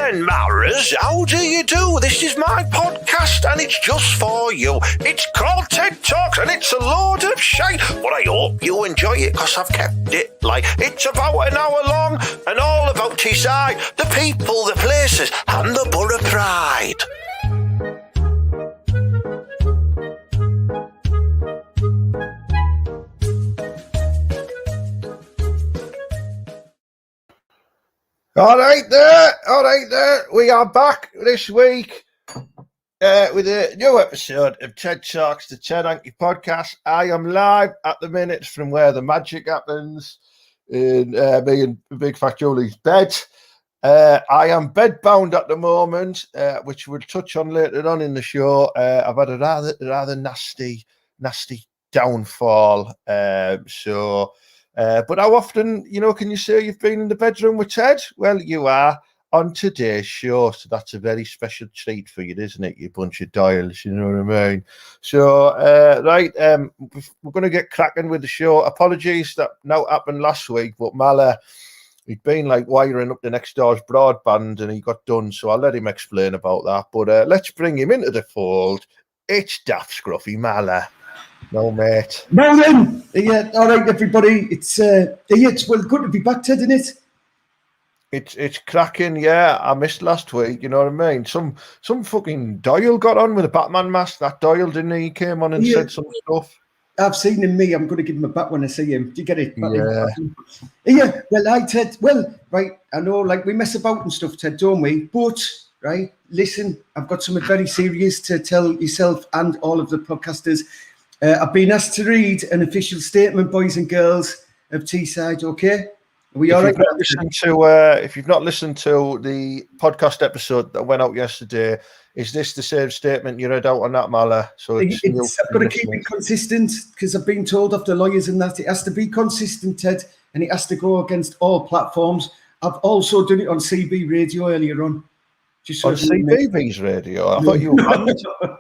then, Maras, how do you do? This is my podcast and it's just for you. It's called TED Talks and it's a load of shite, but I hope you enjoy it because I've kept it like it's about an hour long and all about Teesside, the people, the places and the borough pride. All right there. We are back this week with a new episode of TED Talks, the Ted Hankey podcast. I am live at the minute from where the magic happens in me and Big Fat Julie's bed. I am bedbound at the moment, which we'll touch on later on in the show. I've had a rather nasty downfall. But how often, can you say you've been in the bedroom with Ted? Well, you are on today's show, so that's a very special treat for you, isn't it, you bunch of dials, you know what I mean? So, we're going to get cracking with the show. Apologies that now happened last week, but Mala, he'd been like wiring up the next door's broadband and he got done, so I'll let him explain about that. But let's bring him into the fold. It's Daft Scruffy Mala. No, mate. Now then, yeah, all right, everybody. It's well good to be back, Ted, isn't it? It's cracking, yeah. I missed last week, you know what I mean? Some fucking Doyle got on with a Batman mask. That Doyle, didn't he? He came on and said some stuff. I've seen him, me. I'm going to give him a back when I see him. Do you get it? Yeah. Yeah, well, Ted. Well, right, I know, like, we mess about and stuff, Ted, don't we? But, right, listen, I've got something very serious to tell yourself and all of the podcasters. I've been asked to read an official statement, boys and girls, of Teesside, okay? Are we all right? If you've not listened to the podcast episode that went out yesterday, is this the same statement you read out on that, Mala? So I've got to keep it consistent because I've been told off the lawyers and that it has to be consistent, Ted, and it has to go against all platforms. I've also done it on CB radio earlier on. Just on CBB's radio? I thought you were banned. I'm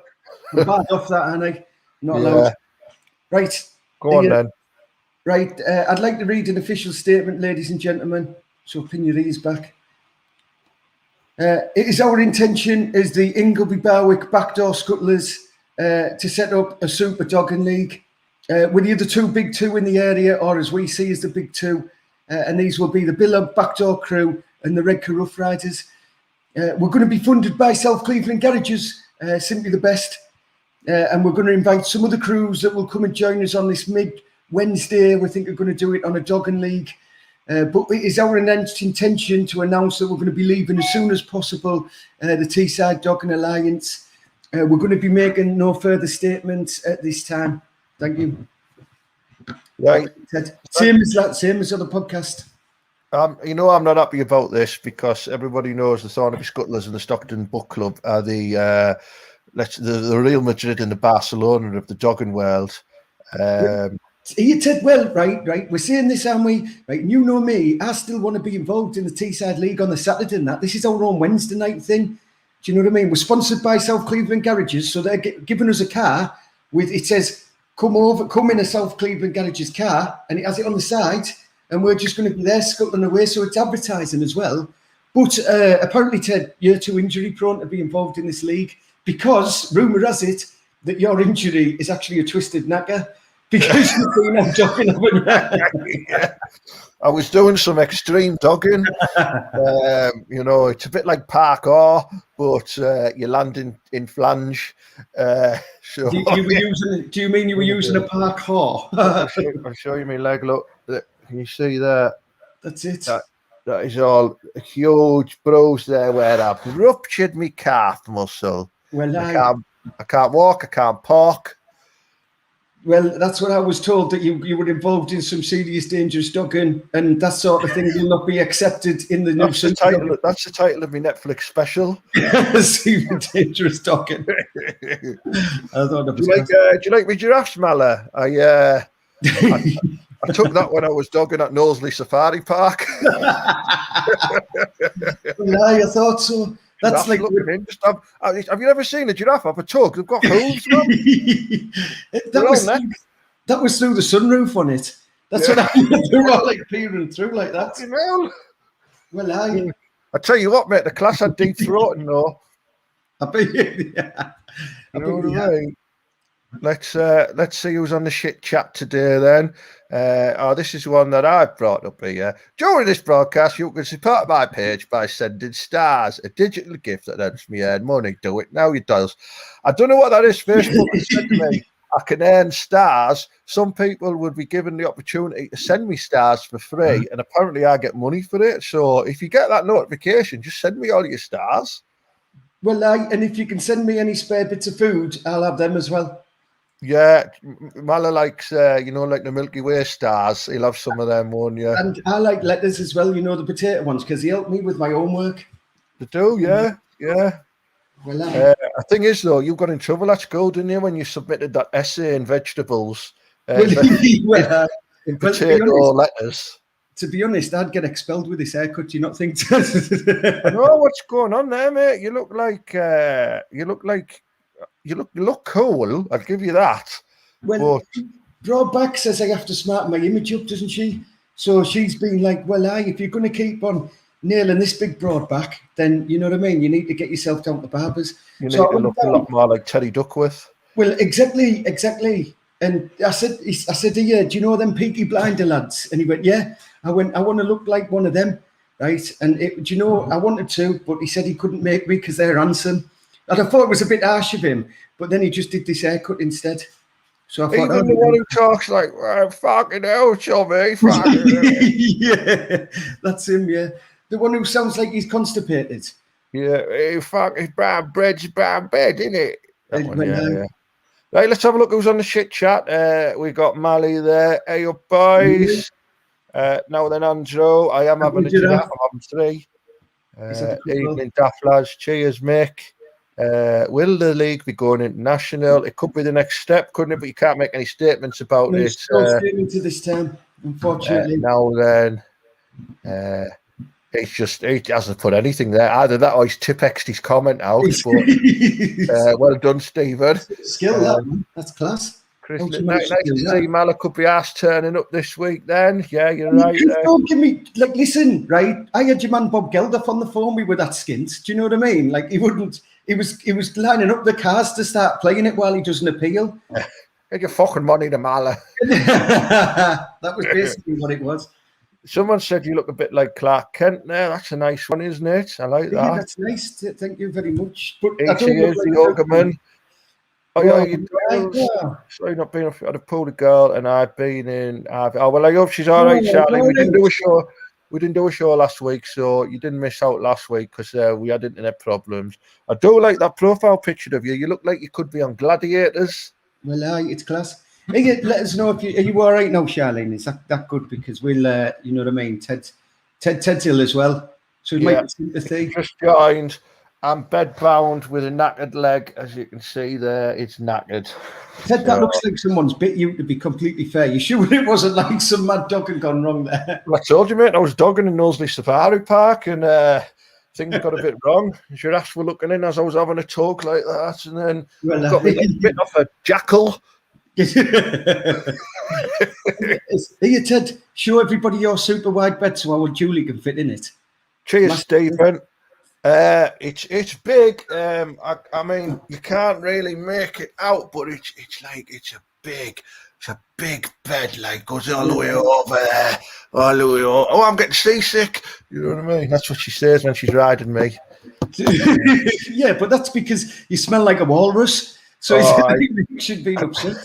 banned off that, aren't I? Not allowed. Right. Go on then. Right. I'd like to read an official statement, ladies and gentlemen. So pin your ears back. It is our intention as the Ingleby Barwick Backdoor Scuttlers to set up a Super Dogging League with the other two big two in the area, or as we see as the big two. And these will be the Billab Backdoor Crew and the Redcar Rough Riders. We're going to be funded by South Cleveland Garages, simply the best. And we're going to invite some of the crews that will come and join us on this mid-Wednesday. We think we're going to do it on a dogging league. But it is our intention to announce that we're going to be leaving as soon as possible the Teesside Dogging Alliance. We're going to be making no further statements at this time. Thank you. Right. Same as other podcast. I'm not happy about this because everybody knows the Thornaby Scuttlers and the Stockton Book Club are the Real Madrid and the Barcelona of the dogging world. You said, well, right. We're saying this, aren't we? Right, and you know me. I still want to be involved in the Teesside League on the Saturday and that. This is our own Wednesday night thing. Do you know what I mean? We're sponsored by South Cleveland Garages, so they're giving us a car with, it says, come in a South Cleveland Garages car, and it has it on the side, and we're just going to be there scuttling away, so it's advertising as well. But apparently, Ted, you're too injury prone to be involved in this league, because rumour has it that your injury is actually a twisted knacker because you've been out dogging. Yeah. I was doing some extreme dogging. It's a bit like parkour, but you land in flange. Do you mean you were using a parkour? I'll show you my leg. Look, can you see that? That's it. That is all a huge bruise there where I've ruptured my calf muscle. Well, I can't walk, I can't park. Well, that's what I was told, that you were involved in some serious dangerous dogging and that sort of thing will not be accepted in the new season. That's the title of my Netflix special. Serious dangerous dogging. Do you like my giraffes, Mala? I took that when I was dogging at Knowsley Safari Park. I thought so. That's like have you ever seen a giraffe have a tug? They've got hooves, man. That was through the sunroof on it. That's what I they're all like peering through like that. You know? Well, I tell you what, mate, the class had deep throating though. I bet you, yeah. You know what I mean? Let's see who's on the shit chat today then. This is one that I've brought up here. During this broadcast, you can support my page by sending stars, a digital gift that helps me earn money. Do it now, you does. I don't know what that is. Facebook has said to me, I can earn stars. Some people would be given the opportunity to send me stars for free, and apparently I get money for it. So if you get that notification, just send me all your stars. Well, and if you can send me any spare bits of food, I'll have them as well. Yeah, Mala likes, like the Milky Way stars. He'll have some of them, won't you? And I like letters as well, the potato ones, because they help me with my homework. They do, yeah. Well, the thing is, though, you got in trouble at school, didn't you, when you submitted that essay in vegetables? In potato letters. To be honest, I'd get expelled with this haircut. Do you not think? I know what's going on there, mate. You look cool. I'll give you that. Well, Broadback says I have to smarten my image up, doesn't she? So she's been like, well, if you're going to keep on nailing this big Broadback, then you know what I mean. You need to get yourself down to barbers. You need to look a lot more like Teddy Duckworth. Well, exactly. And I said, do you know them Peaky Blinder lads? And he went, yeah. I went, I want to look like one of them, right? And I wanted to, but he said he couldn't make me because they're handsome. And I thought it was a bit harsh of him, but then he just did this haircut instead. So I thought, even the one who talks like, fucking hell, chubby. Yeah, that's him, yeah. The one who sounds like he's constipated. Yeah, fucking brown bread's brown bed, isn't it? That one, yeah. Right, let's have a look who's on the shit chat. We got Mally there. Hey up, boys. Now then, Andrew. I am having a giraffe. I'm having 3. Evening, daft lads. Cheers, Mick. Will the league be going international? It could be the next step, couldn't it? But you can't make any statements about it. Still into this term, unfortunately. Now then, he hasn't put anything there. Either that or he's Tipexed his comment out. But well done, Stephen. Skill, that's class. Chris, nice to see Mala could be asked turning up this week then. Yeah, you're right. Don't give me, listen, right? I had your man Bob Geldof on the phone with that skint. Do you know what I mean? Like, he was lining up the cars to start playing it while he doesn't appeal. Get your fucking money to Mala. That was basically what it was. Someone said you look a bit like Clark Kent there. That's a nice one, isn't it? I like that. Yeah, that's nice. Thank you very much. But I don't look like the yoga man. Oh, yeah, you yeah. Sorry, not being I'd have pulled a girl and I've been in. I hope she's all right, Charlie. We didn't do a show. We didn't do a show last week, so you didn't miss out last week because we had internet problems. I do like that profile picture of you. You look like you could be on Gladiators. Well, it's class. Hey, let us know if are you all right now, Charlene? Is that good? Because we'll, you know what I mean. Ted's ill as well, so we might have sympathy. Just joined. I'm bedbound with a knackered leg, as you can see there. It's knackered. Ted, that looks like someone's bit you, to be completely fair. You sure it wasn't like some mad dog had gone wrong there? Well, I told you, mate, I was dogging in Knowsley Safari Park and things got a bit wrong. Giraffes were looking in as I was having a talk like that, and then got me a bit off a jackal. Hey, Ted, show everybody your super wide bed so our Julie can fit in it. Cheers, Stephen. It's big. I mean, you can't really make it out, but it's a big bed, like goes all the way over there, all the way over. Oh, I'm getting seasick. You know what I mean? That's what she says when she's riding me. Yeah, but that's because you smell like a walrus. So you should be upset.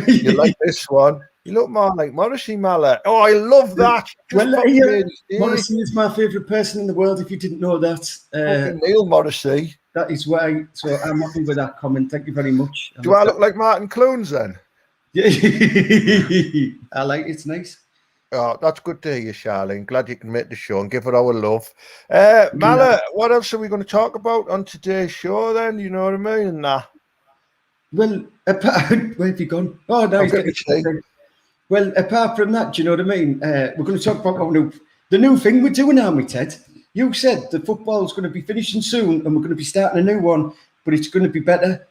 You like this one? You look more like Morrissey, Mala. Oh, I love that. Morrissey is my favourite person in the world, if you didn't know that. Neil Morrissey. That is why. So I'm happy with that comment. Thank you very much. Do I look like Martin Clunes then? Yeah, I like it. It's nice. Oh, that's good to hear you, Charlene. Glad you can make the show and give her our love. Mala, what else are we going to talk about on today's show then? You know what I mean? Well, where have you gone? Oh, no, he's getting. Well, apart from that, do you know what I mean? We're going to talk about the new thing we're doing, aren't we, Ted? You said the football's going to be finishing soon and we're going to be starting a new one, but it's going to be better.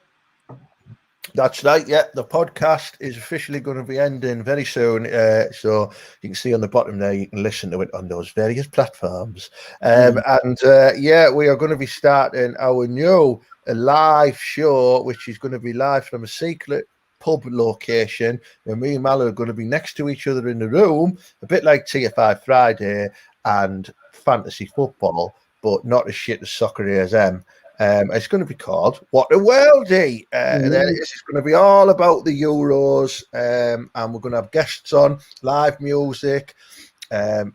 That's right. Yeah, the podcast is officially going to be ending very soon. So you can see on the bottom there, you can listen to it on those various platforms. And we are going to be starting our new live show, which is going to be live from a secret pub location where me and Mal are going to be next to each other in the room, a bit like TFI Friday and fantasy football, but not as shit as Soccer ASM. It's going to be called What a Worldie. And then it's going to be all about the Euros, and we're going to have guests on, live music,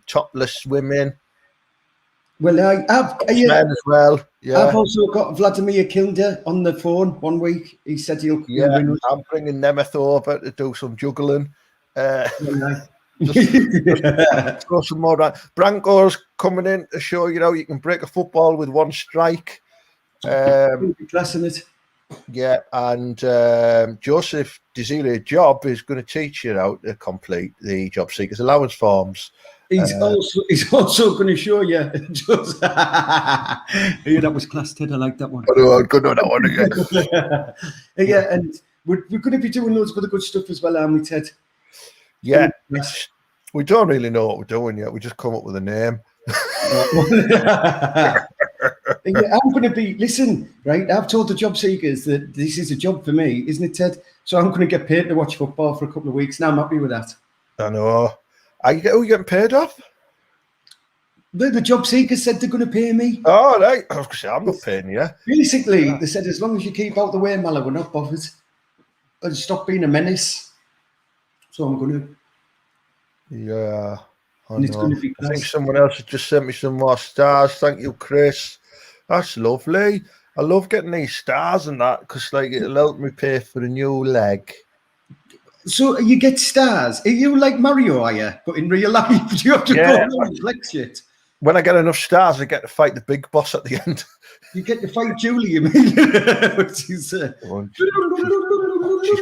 topless women. Well, I've men as well. Yeah, I've also got Vladimir Kilda on the phone 1 week. He said he'll win us. I'm bringing Nemeth over to do some juggling. Just throw some more around. Branko's coming in to show you how you can break a football with one strike. Classing it. Yeah, and Joseph Desiree Job is going to teach you how to complete the job seekers allowance forms. He's also going to show you. Yeah, that was class, Ted. I like that one. I'm good on that one again. Yeah, and we're going to be doing loads of other good stuff as well, aren't we, Ted? Yeah, we don't really know what we're doing yet. We just come up with a name. Yeah, I'm going to be, listen, right? I've told the job seekers that this is a job for me, isn't it, Ted? So I'm going to get paid to watch football for a couple of weeks. Now I'm happy with that. I know. Are you getting paid off? The job seekers said they're going to pay me. Oh, right. I was going to say, I'm not paying you. Basically, they said as long as you keep out the way, Mala, we're not bothered. And stop being a menace. So I'm going to. Yeah. And it's going to be I think someone else has just sent me some more stars. Thank you, Chris. That's lovely. I love getting these stars and that because like it'll help me pay for a new leg. So you get stars. Are you like Mario, are you? But in real life, do you have to go and flex shit? When I get enough stars, I get to fight the big boss at the end. You get to fight Julie, you mean? She's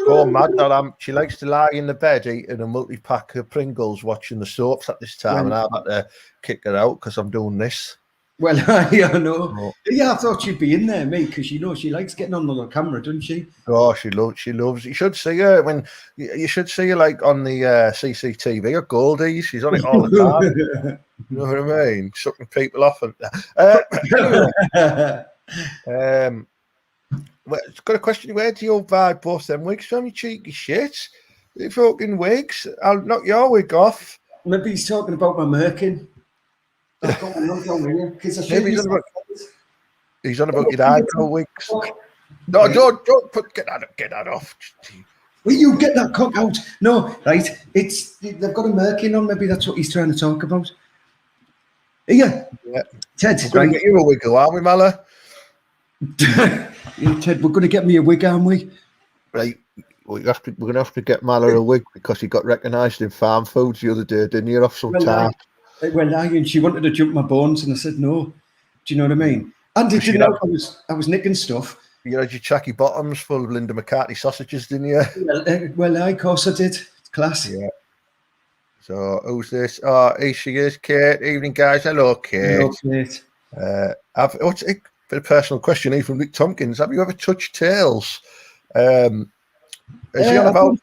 going mad that she likes to lie in the bed eating a multi-pack of Pringles watching the soaps at this time, and I've had to kick her out because I'm doing this. Well, I know. Oh. Yeah, I thought she'd be in there, mate, because she likes getting on the camera, doesn't she? Oh, she loves. You should see her you should see her like on the CCTV or Goldie. She's on it all the time. You know what I mean? Sucking people off. And well, it's got a question. Where do you buy both them wigs from, you cheeky shit? The fucking wigs. I'll knock your wig off. Maybe he's talking about my merkin. I've got one down here. He's on about your eyebrow wigs. No, don't get that off. Will you get that cock out? No, right. They've got a merkin on. Maybe that's what he's trying to talk about. Yeah. Ted, we're going to get you a wig, aren't we, Mala? Ted, we're going to get me a wig, aren't we? Right. We're going to have to get Mala a wig because he got recognised in Farm Foods the other day, didn't you? Off some time. And she wanted to jump my bones, and I said no. Do you know what I mean? And it didn't know I was nicking stuff. You had your chacky bottoms full of Linda McCartney sausages, didn't you? Well, of course I did. It's class. Yeah. So who's this? Oh, here she is, Kate. Evening, guys. Hello, Kate. Hello, Kate. What's a bit of personal question here from Rick Tompkins? Have you ever touched tails? Is he on about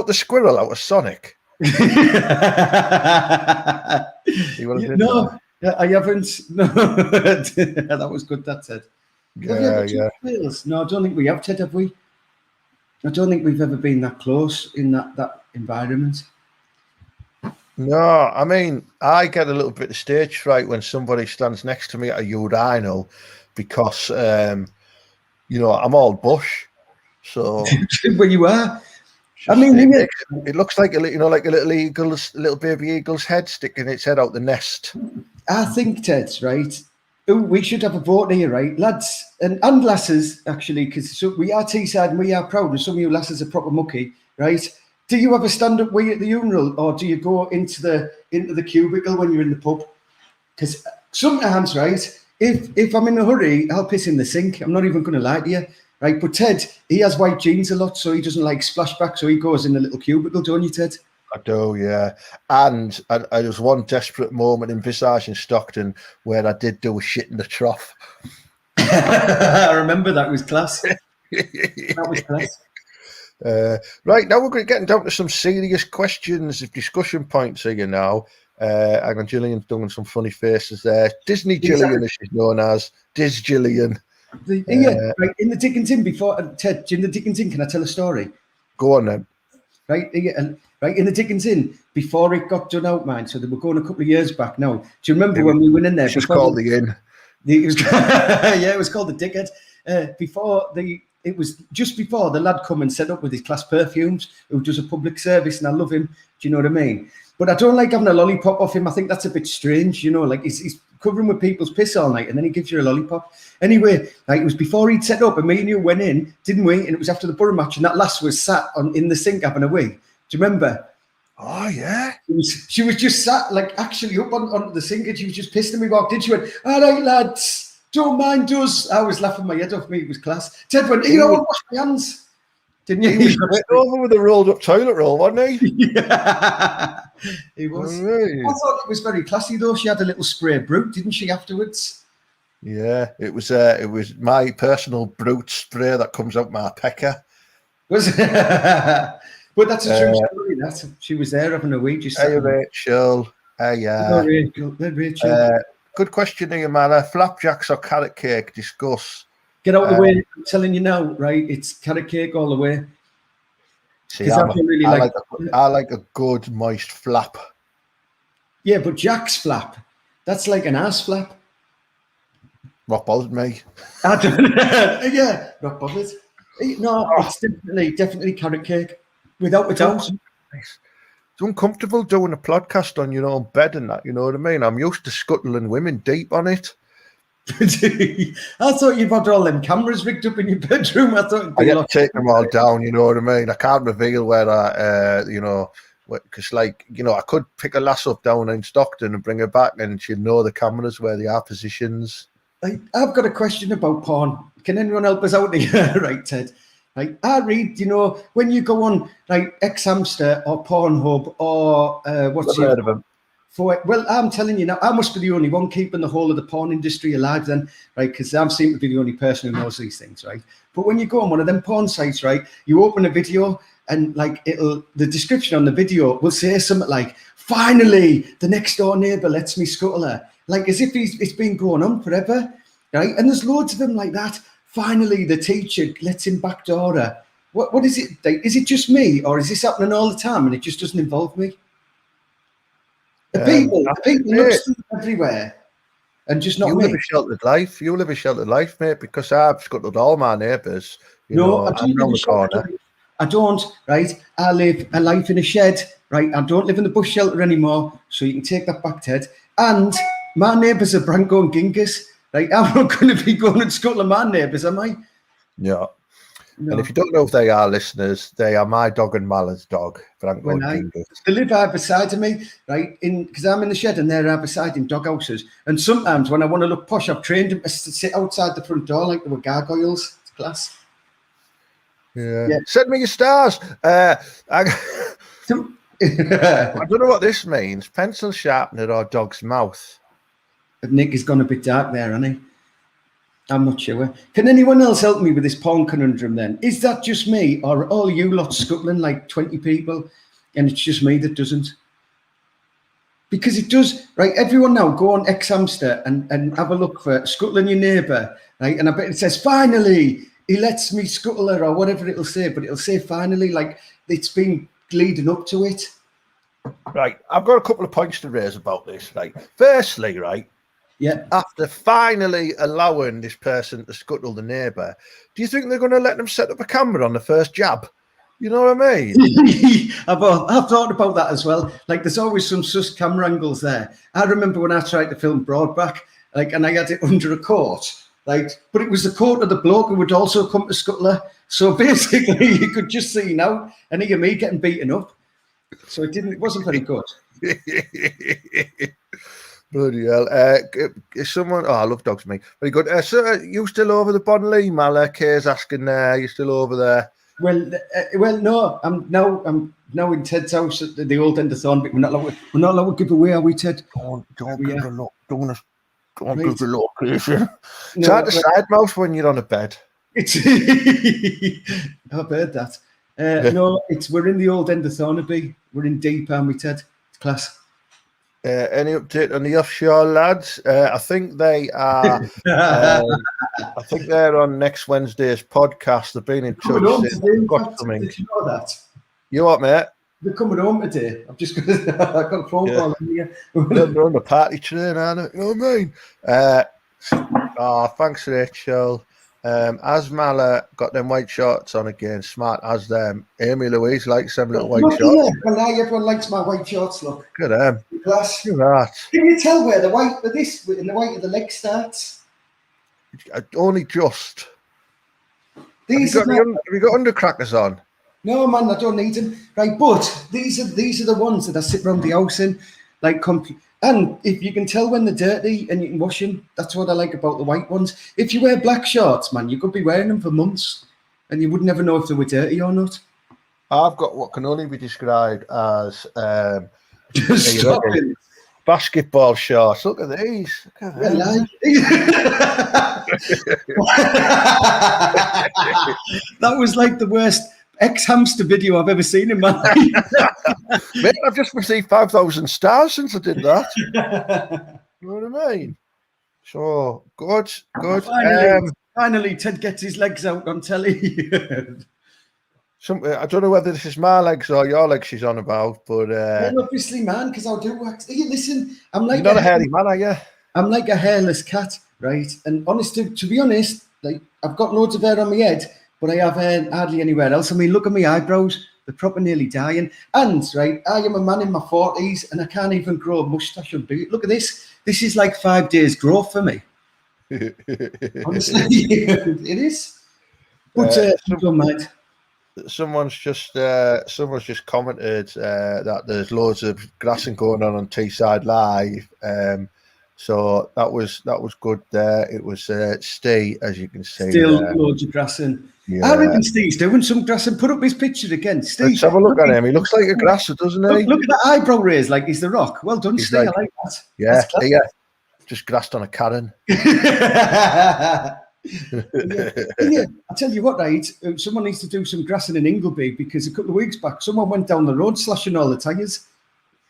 the squirrel out of Sonic? No, I haven't. No, that was good. That Ted. Yeah. No, I don't think we have, Ted. Have we? I don't think we've ever been that close in that environment. No, I mean, I get a little bit of stage fright when somebody stands next to me at a urinal because, I'm all bush. So well, you are. I mean, it looks like a little baby eagle's head sticking its head out the nest. I think, Ted, right? We should have a vote here, right, lads and lasses, actually, because we are Teesside and we are proud, and some of you lasses are proper mucky, right? Do you have a stand-up wee at the urinal, or do you go into the cubicle when you're in the pub? Because sometimes, right, if I'm in a hurry, I'll piss in the sink. I'm not even going to lie to you. Right, but Ted, he has white jeans a lot, so he doesn't like splashback, so he goes in a little cubicle, don't you, Ted? I do, yeah. And there was one desperate moment in Visage in Stockton where I did do a shit in the trough. I remember that was class. That was class. Right, now we're getting down to some serious questions of discussion points here now. Hang on, Gillian's doing some funny faces there. Disney Gillian, as she's known as. Diz Gillian. Right, in the Dickens Inn before, Ted, in the Dickens Inn, can I tell a story? Go on then. Right, right, in the Dickens Inn, before it got done out, man, so they were going a couple of years back now. Do you remember when we went in there? It was called the Inn. It was called the Dickhead. It was just before the lad come and set up with his class perfumes, who does a public service, and I love him. Do you know what I mean? But I don't like having a lollipop off him. I think that's a bit strange, you know, like he's covering with people's piss all night and then he gives you a lollipop. Anyway, like it was before he'd set up and me and you went in, didn't we? And it was after the Borough match and that lass was sat in the sink having a wee. Do you remember? Oh, yeah. She was just sat, like, actually up on the sink and she was just pissed and we walked in. She went, all right, lads, don't mind us. I was laughing my head off me. It was class. Ted went, you know, I'll wash my hands. Didn't you? He was over with a rolled up toilet roll, wasn't he? Yeah, he was. Right. I thought it was very classy though. She had a little spray of Brute, didn't she, afterwards? Yeah, it was my personal Brute spray that comes out my pecker. Was it? But that's a true story. That she was there having a wee. Just hey, Rachel. Hey, Rachel. Good question here, man. Flapjacks or carrot cake? Discuss. Get out of the way. I'm telling you now, right? It's carrot cake all the way. See, I like a good moist flap. Yeah, but Jack's flap, that's like an ass flap. Not bothered me. I don't know. Yeah, not bothered. No, it's definitely carrot cake, without a doubt. It's uncomfortable doing a podcast on your own bed and that, you know what I mean? I'm used to scuttling women deep on it. I thought you'd had all them cameras rigged up in your bedroom. I thought I had to take them all down, you know what I mean? I can't reveal where because I could pick a lass up down in Stockton and bring her back and she'd know the cameras where they are positions. I've got a question about porn. Can anyone help us out here? Right, Ted? Right, I read, when you go on like X-Hamster or Pornhub or what's I've heard of them. Well, I'm telling you now, I must be the only one keeping the whole of the porn industry alive then, right? Because I seem to be the only person who knows these things, right? But when you go on one of them porn sites, right, you open a video and like the description on the video will say something like, finally, the next door neighbour lets me scuttle her. Like as if it's been going on forever, right? And there's loads of them like that. Finally, the teacher lets him backdoor her. What is it? Like, is it just me or is this happening all the time and it just doesn't involve me? The people look everywhere and just not me. You live a sheltered life, mate, because I've scuttled all my neighbours. I don't, right? I live a life in a shed, right? I don't live in the bush shelter anymore, so you can take that back, Ted. And my neighbours are Branko and Genghis, right? I'm not going to be going and scuttling my neighbours, am I? Yeah. No. And if you don't know if they are listeners, they are my dog and Mala's dog. They live either side of me, right? Because I'm in the shed and they're either side in dog houses. And sometimes when I want to look posh, I've trained them to sit outside the front door like they were gargoyles. It's class. Yeah. Send me your stars. I don't know what this means. Pencil sharpener or dog's mouth? Nick has gone a bit dark there, hasn't he? I'm not sure. Can anyone else help me with this porn conundrum then? Is that just me or are all you lot scuttling like 20 people and it's just me that doesn't? Because it does, right? Everyone now go on X-Hamster and have a look for scuttling your neighbour, right? And I bet it says, finally, he lets me scuttle her or whatever it'll say, but it'll say finally, like it's been leading up to it. Right. I've got a couple of points to raise about this. Right. Firstly, right. Yeah. After finally allowing this person to scuttle the neighbour, do you think they're going to let them set up a camera on the first jab? You know what I mean? I've thought about that as well. Like, there's always some sus camera angles there. I remember when I tried to film Broadback, like, and I had it under a coat, like, but it was the coat of the bloke who would also come to scuttle her. So basically, you could just see now and hear me getting beaten up. So it wasn't very good. Bloody hell. Someone, I love dogs, me. Very good. So, you still over the Bonley? Mala Kay's asking there. You still over there? Well, no. I'm now in Ted's house at the old end of Thornbeck. We're not allowed to give away, are we, Ted? Don't give the location. It's hard to side mouth when you're on a bed. I've heard that. No, we're in the old end of Thornaby. We're in deep, aren't we, Ted? It's class. Any update on the offshore lads? I think they are. I think they're on next Wednesday's podcast. They've been in touch. They've got something. Did you know that? You what, mate? They're coming home today. I've just got a phone call in here. They're on the party train, aren't they? You know what I mean? Thanks, Rachel. Asmala got them white shorts on again. Smart as them. Amy Louise likes them little white shorts. Yeah, well, now everyone likes my white shorts. Look. Look at them. Class. Look at that. Can you tell where the white of this and the white of the leg starts? Only just. Have you got undercrackers on? No, man, I don't need them. Right, but these are the ones that I sit around the house in, like and if you can tell when they're dirty and you can wash them, that's what I like about the white ones. If you wear black shorts, man, you could be wearing them for months and you would never know if they were dirty or not. I've got what can only be described as basketball shorts. Look at these. Look at that was like the worst ex-hamster video I've ever seen in my life. Mate, I've just received 5,000 stars since I did that. You know what I mean? So, good. Finally, Ted gets his legs out on telly. I don't know whether this is my legs or your legs she's on about, but... well, obviously, man, because I'll do wax. Hey, listen, I'm like... You're not a hairy man, are you? I'm like a hairless cat, right? And to be honest, like I've got loads of hair on my head, but I have hair hardly anywhere else. I mean, look at my eyebrows. They're proper nearly dying. And, right, I am a man in my 40s and I can't even grow a moustache and beard. Look at this. This is like 5 days growth for me. Honestly, it is. But don't mind. Someone's just commented that there's loads of grassing going on Teesside Live. So that was good there. It was Steve, as you can see. Still loads of grassing. Yeah. I reckon Steve's doing some grassing. Put up his picture again. Steve, let's have a look at him. He looks like a grasser, doesn't he? Look at that eyebrow raise like he's the Rock. Well done, Steve. Like, I like that. Yeah, just grassed on a Karen. Yeah, I tell you what, right? Someone needs to do some grassing in Ingleby because a couple of weeks back, someone went down the road slashing all the tyres.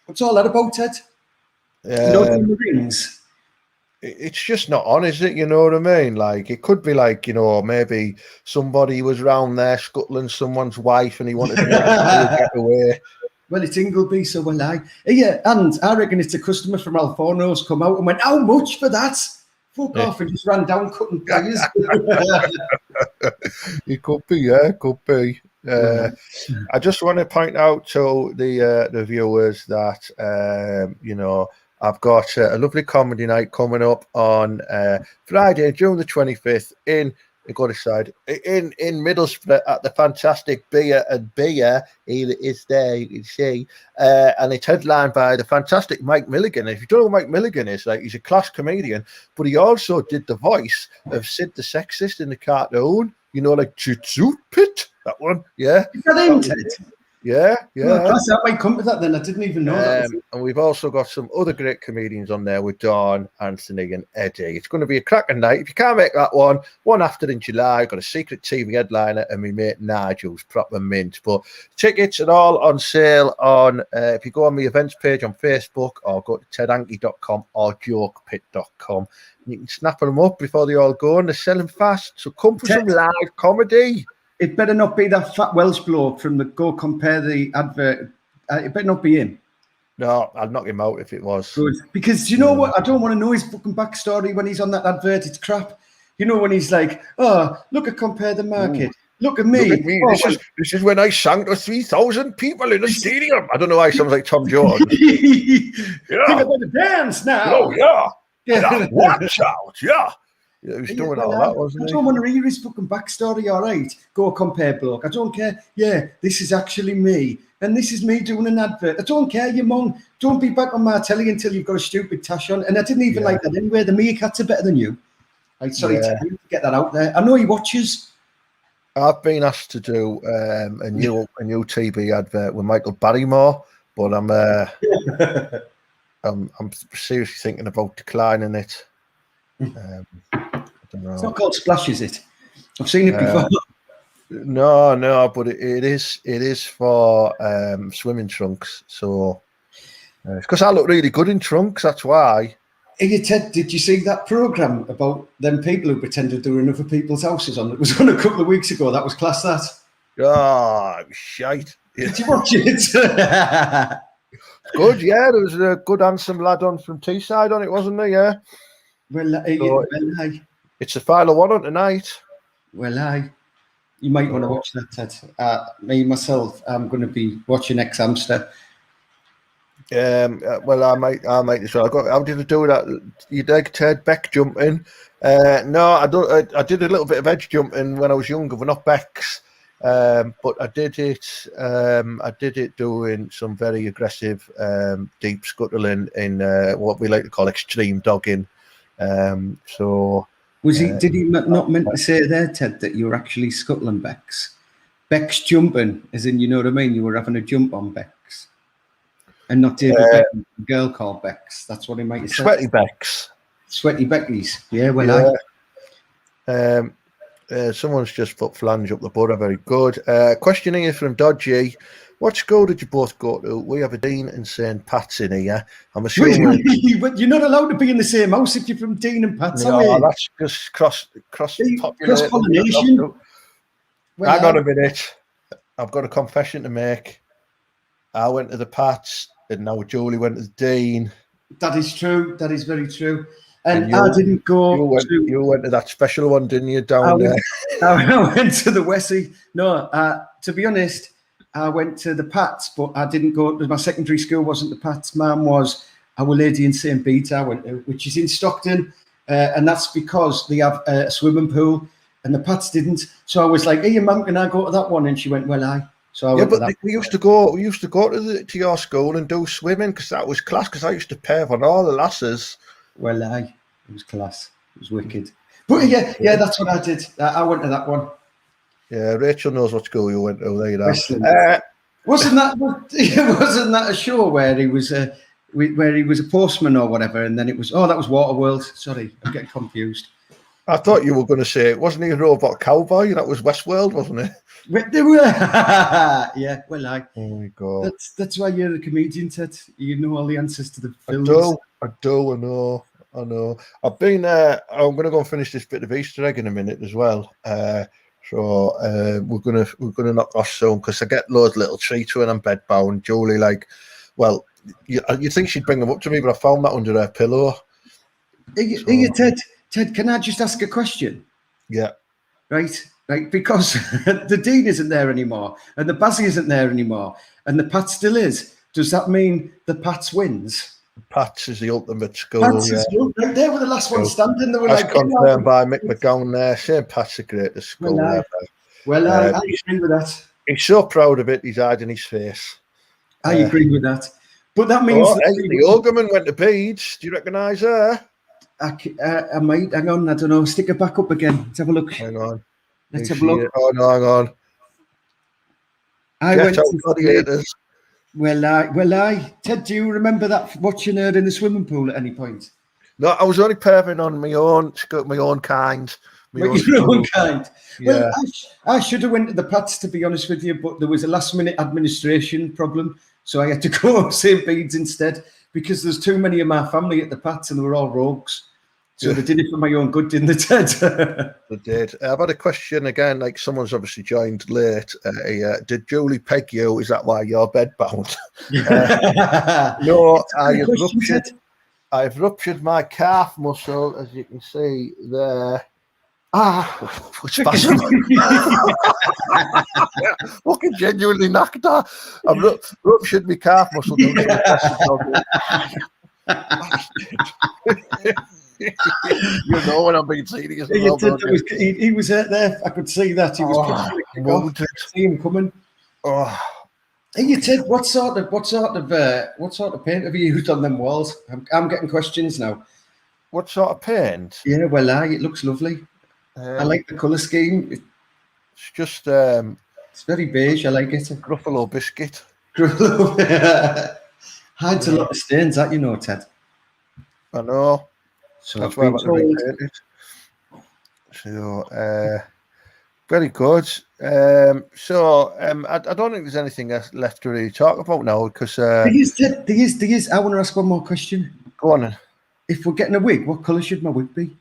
What's all that about, Ted? The rings. It's just not on, is it? You know what I mean? Like, it could be like, maybe somebody was round there scuttling someone's wife and he wanted to get away. Well, it's Ingleby, so will I. Yeah, and I reckon it's a customer from Alforno's come out and went, how much for that? Fuck off, and just ran down cutting tyres. It could be, could be. I just want to point out to the viewers that, I've got a lovely comedy night coming up on Friday, June the 25th in Middlesbrough at the fantastic Beer and Beer. He is there, you can see. And it's headlined by the fantastic Mike Milligan. If you don't know who Mike Milligan is, like, he's a class comedian, but he also did the voice of Sid the Sexist in the cartoon. Like Jitsu Pit, that one. Yeah. Is that him, Ted? Yeah. Well, I might come to that then. I didn't even know that. And we've also got some other great comedians on there with Dawn, Anthony, and Eddie. It's going to be a cracking night. If you can't make that one after in July, got a secret TV headliner and my mate Nigel's proper mint. But tickets are all on sale on if you go on my events page on Facebook or go to tedanky.com or jokepit.com. You can snap them up before they all go, and they're selling fast. So come for some live comedy. It better not be that fat Welsh bloke from the Go Compare the advert. It better not be him. No, I'd knock him out if it was. Good. Because you know what? I don't want to know his fucking backstory when he's on that advert. It's crap. When he's like, oh, look at Compare the Market. Ooh. Look at me. Look at me. Oh, this is when I sang to 3,000 people in a stadium. I don't know why he sounds like Tom Jones. Think about the dance now. Oh, yeah. Watch out. Yeah. He was doing all that, wasn't he? I don't want to hear his fucking backstory, all right? Go Compare bloke. I don't care. Yeah, this is actually me. And this is me doing an advert. I don't care, you mong. Don't be back on my telly until you've got a stupid tash on. And I didn't even like that anyway. The meerkats are better than you. Sorry, to get that out there. I know he watches. I've been asked to do a new TV advert with Michael Barrymore, but I'm seriously thinking about declining it. I don't know. It's not called Splash, is it? I've seen it before. No, but it is for swimming trunks. So because I look really good in trunks, that's why. Hey, Ted, did you see that program about them people who pretended they were in other people's houses on? It was on a couple of weeks ago. That was class. That. Oh, shite. Did you watch it? Good, yeah. There was a good handsome lad on from Teesside on it, wasn't there? Yeah. It's a file of one on tonight. You might want to watch that, Ted. Me, myself, I'm going to be watching Ex-Hamster. Well, I might as well. How did I do that? You dig Ted Beck jumping? No, I don't. I did a little bit of edge jumping when I was younger, but not Becks. But I did it. I did it doing some very aggressive deep scuttling in what we like to call extreme dogging. So was he? Did he not meant to say there, Ted, that you were actually scuttling Becks? Becks jumping, as in, you know what I mean? You were having a jump on Becks, and not David Beckham, a girl called Becks. That's what he might have said. Sweaty Becks. Sweaty Beckies. Yeah, well, someone's just put flange up the border. Very good. Question here from Dodgy. What school did you both go to? We have a Dean and St. Pat's in here. I'm assuming. But you're not allowed to be in the same house if you're from Dean and Pat's. No, that's just cross pollination. Hang on a minute. I've got a confession to make. I went to the Pats, and now Julie went to the Dean. That is true. That is very true. And I didn't go. You went to that special one, didn't you? Down there. I went to the Wessie. No, to be honest, I went to the Pats, but I didn't go. My secondary school wasn't the Pats. Mine was Our Lady in St. Peter, I went to, which is in Stockton, and that's because they have a swimming pool, and the Pats didn't. So I was like, "Hey, Mum, can I go to that one?" And she went, "Well, I." So I went to that. We used to go to your school and do swimming because that was class. Because I used to pay for all the lasses. Well, it was class. It was wicked. But yeah, that's what I did. I went to that one. Yeah, Rachel knows what school you went to. There you wasn't that a show where he was a postman or whatever, and then it was that was Waterworld. Sorry, I'm getting confused. I thought you were going to say, wasn't he a robot cowboy? That was Westworld, wasn't it? Yeah, well, oh my God. That's why you're a comedian, Ted. You know all the answers to the films. I know. I've been. I'm going to go and finish this bit of Easter egg in a minute as well. So we're gonna knock off soon because I get loads of little treats when I'm bedbound. Julie, you think she'd bring them up to me, but I found that under her pillow. Ted, can I just ask a question? Yeah. Right, because the Dean isn't there anymore, and the Bazzy isn't there anymore, and the Pats still is. Does that mean the Pats wins? Pats is the ultimate school. They were the last one standing. They were confirmed by Mick McGowan there. St. Pat's the greatest school ever. Well, I agree with that. He's so proud of it, he's hiding his face. I agree with that. But that means... the Alderman went to Beach. Do you recognise her? I might. Hang on, I don't know. Stick it back up again. Let's have a look. Hang on. Let's have a look. Oh, no, hang on. I went to... Well, Ted, do you remember that watching her in the swimming pool at any point? No, I was only perving on my own kind. Your own kind. Yeah. Well, I should have went to the Pats, to be honest with you, but there was a last-minute administration problem, so I had to go St. Bede's instead because there's too many of my family at the Pats and they were all rogues. So they did it for my own good, didn't they, Ted? They did. I've had a question again, like someone's obviously joined late. Did Julie peg you? Is that why you're bedbound? No, I've ruptured my calf muscle, as you can see there. Spasm. Fucking genuinely knocked out. I've ruptured my calf muscle. You know when I'm being serious. He was there. I could see that. He was see him coming. Hey, you Ted, what sort of paint have you used on them walls? I'm getting questions now. What sort of paint? Yeah, well, it looks lovely. I like the colour scheme. It's just it's very beige. I like it. Gruffalo biscuit. Hides a lot of stains, that you know, Ted. I know. So that's why I'm repainted. So, Very good. I don't think there's anything left to really talk about now because. There is. I want to ask one more question. Go on then. If we're getting a wig, what colour should my wig be?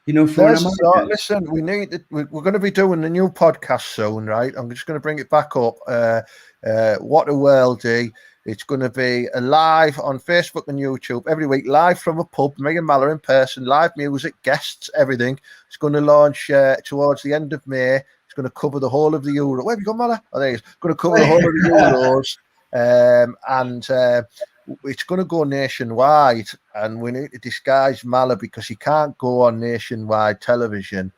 You know, listen, we're going to be doing a new podcast soon, right? I'm just going to bring it back up. What a worldie. It's going to be live on Facebook and YouTube every week, live from a pub, me and Mala in person, live music, guests, everything. It's going to launch towards the end of May. It's going to cover the whole of the Euro. Where have you gone, Mala? Oh, there it is. It's going to cover the whole of the Euros. It's going to go nationwide, and we need to disguise Mala because he can't go on nationwide television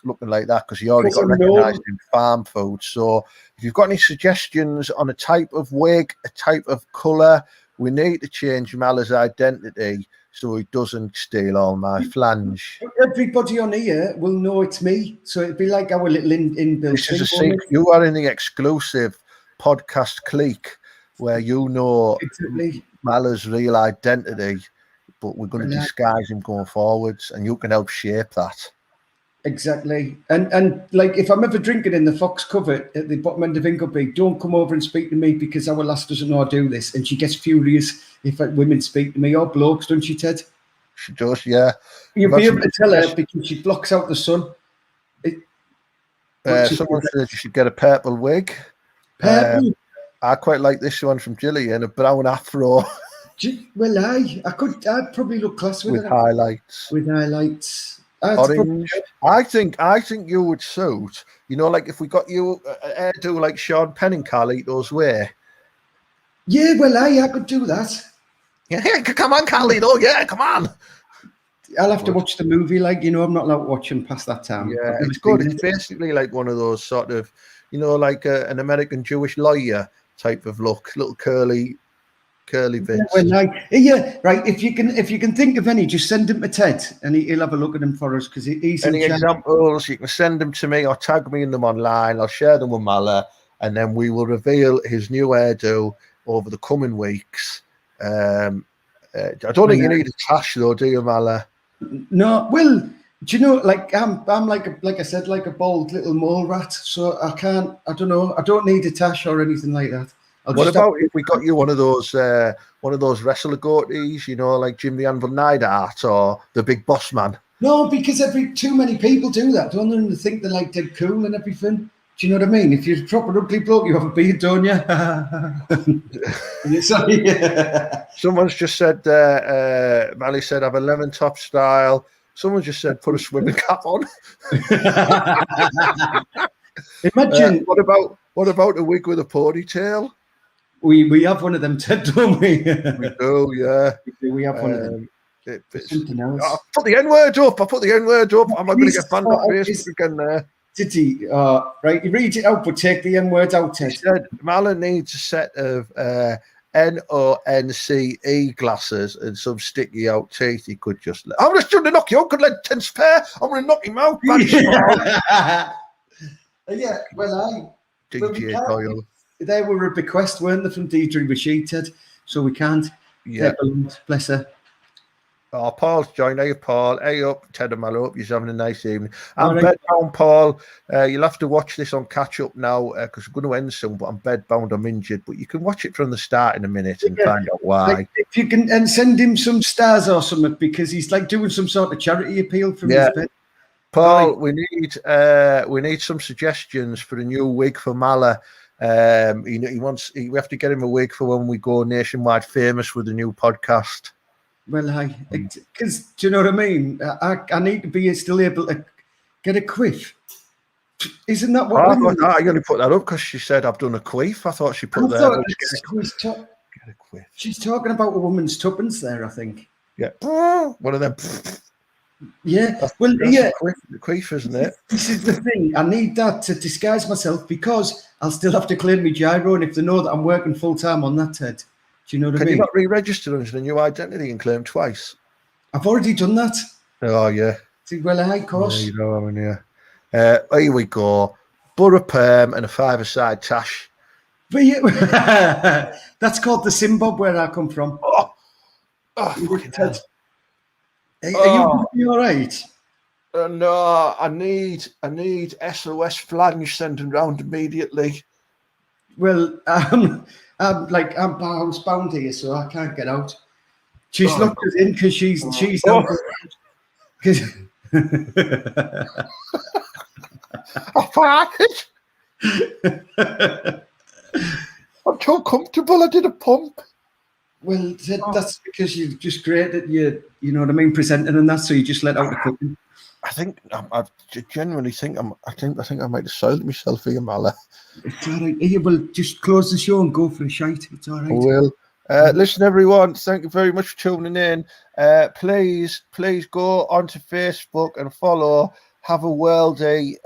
looking like that because he already got recognised in farm food. So if you've got any suggestions on a type of wig, a type of colour, we need to change Mala's identity so he doesn't steal all my flange. Everybody on here will know it's me, so it'd be like our little inbuilt. This is a secret. You are in the exclusive podcast clique where you know Mala's real identity, but we're going to disguise him going forwards, and you can help shape that. Exactly. And like, if I'm ever drinking in the Fox Covert at the bottom end of Ingleby, don't come over and speak to me because our lass doesn't know how to do this, and she gets furious if women speak to me, or blokes, don't she, Ted? She does, yeah. You'll be able to tell her because she blocks out the sun. Someone said you should get a purple wig. Purple? I quite like this one from Gillian, a brown afro. Well, I'd probably look class with highlights. With highlights. Orange. I think you would suit. You know, like if we got you a hairdo like Sean Penn and Carlito's way. Yeah, well, I could do that. Yeah, come on, Carlito. Yeah, come on. I'll have to watch the movie. Like, you know, I'm not allowed to watch him past that time. Yeah, it's good. It's basically like one of those sort of, you know, like an American Jewish lawyer type of look, little curly bits. Yeah, right. If you can think of any, just send them to Ted, and he'll have a look at them for us because he's any examples. You can send them to me or tag me in them online. I'll share them with Mala, and then we will reveal his new hairdo over the coming weeks. I don't think you need a tash though, do you, Mala? No. Well, do you know, like I'm like I said, like a bald little mole rat. So I don't know. I don't need a tash or anything like that. What about if we got you one of those wrestler goatees, you know, like Jim the Anvil Neidhart or the Big Boss Man? No, because too many people do that, don't they? They think they're like dead cool and everything. Do you know what I mean? If you're a proper ugly bloke, you have a beard, don't you? Sorry. Someone's just said, Mally said, I have a lemon top style. Someone just said, put a swimming cap on. Imagine. What about a wig with a ponytail? We have one of them, Ted, don't we? We do, yeah. We have one of them. Something else. I put the N-word up. Am I going to get banned on Facebook again there? Titty, right, you read it out, but take the N-word out, Ted. He said Mala needs a set of NONCE glasses and some sticky out teeth. He could just I'm just trying to knock you out. Could let 10 spare. I'm going to knock him out. Yeah, well, DJ Doyle. They were a bequest, weren't they, from Deidre Rashid, Ted? So we can't. Yeah. Bless her. Oh, Paul's joined. Hey, Paul. Hey up, Ted and Mal. Hope you're having a nice evening. I'm bedbound, Paul. You'll have to watch this on catch up now because we're going to end soon, but I'm bedbound. I'm injured. But you can watch it from the start in a minute and find out why. Like, if you can, and send him some stars or something because he's like doing some sort of charity appeal from his bed. Paul, we need some suggestions for a new wig for Mala. We have to get him a wig for when we go nationwide famous with a new podcast. Well, because do you know what I mean? I need to be still able to get a quiff. Isn't that what? I only put that up because she said I've done a quiff. I thought she put there. Get a quiff. She's talking about a woman's tuppence there, I think. Yeah, one of them. Yeah, that's yeah, the queef, isn't it? This is the thing. I need that to disguise myself because I'll still have to claim my gyro, and if they know that I'm working full time on that, Ted, do you know what I mean? Can you not re-register under the new identity and claim twice? I've already done that. Oh yeah. Well, of course. Yeah, you know, I mean, yeah. Here we go. Borough perm and a 5-a-side tash. But yeah, that's called the Zimbabwe where I come from. Fucking hell. Are you all right? No, I need SOS flange sending round immediately. Well, I'm housebound here, so I can't get out. She's locked us in because she's out. Because I farted. I'm too comfortable. I did a pump. well, that's because you've just created you know what I mean, presenting and that, so you just let out the cooking. I think I genuinely think I think I might have soiled myself here, Mala. It's all right. Here, well, just close the show and go for a shite. It's all right. I will. Listen, everyone, thank you very much for tuning in. Please go onto Facebook and follow Have a Worldy.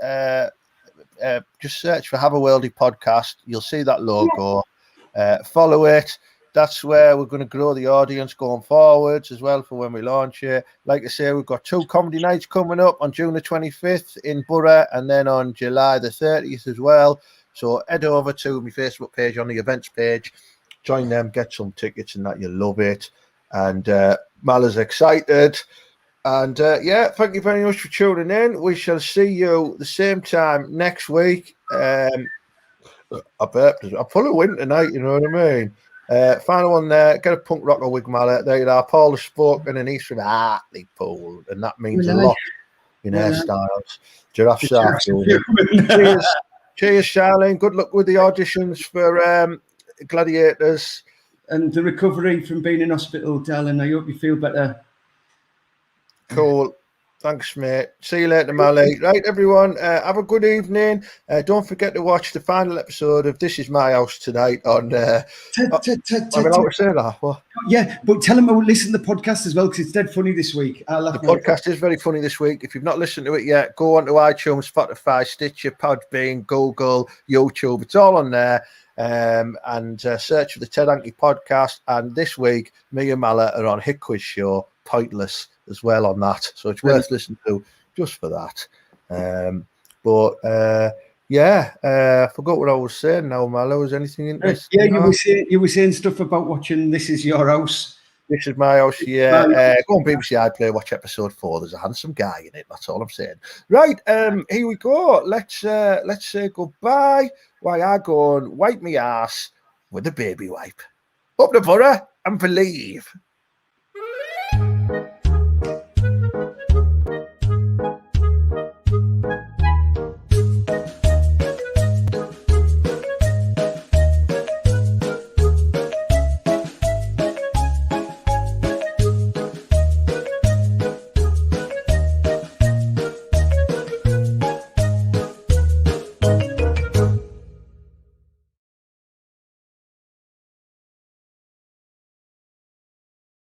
Just search for Have a Worldy podcast. You'll see that logo. Follow it. That's where we're going to grow the audience going forwards as well for when we launch it. Like I say, we've got 2 comedy nights coming up on June the 25th in Borough and then on July the 30th as well. So head over to my Facebook page on the events page. Join them, get some tickets and that. You'll love it. And Mala's excited. And thank you very much for tuning in. We shall see you the same time next week. I bet I'm full of wind tonight, you know what I mean? Final one there. Get a punk rocker wig, Mala. There you are. Paul has spoken and he's from Hartlepool, and that means a lot in hairstyles. Giraffe Shark. Cheers, Charlene. Good luck with the auditions for Gladiators. And the recovery from being in hospital, darling. I hope you feel better. Cool. Thanks, mate. See you later, Mally. Right, everyone. Have a good evening. Don't forget to watch the final episode of This Is My House tonight on. I'm allowed to say that. What? Yeah, but tell them to listen to the podcast as well because it's dead funny this week. The podcast is very funny this week. If you've not listened to it yet, go on to iTunes, Spotify, Stitcher, Podbean, Google, YouTube. It's all on there. And search for the Ted Hankey podcast. And this week, me and Mala are on Hit Quiz Show, Pointless, as well on that. So it's worth listening to just for that. I forgot what I was saying now, Mala. Was anything interesting? Yeah, you were saying stuff about watching This Is Your House. This Is My House, yeah. Go on BBC iPlayer, watch episode 4. There's a handsome guy in it. That's all I'm saying. Right, here we go. Let's say goodbye while I go and wipe my ass with a baby wipe. Up the borough and believe.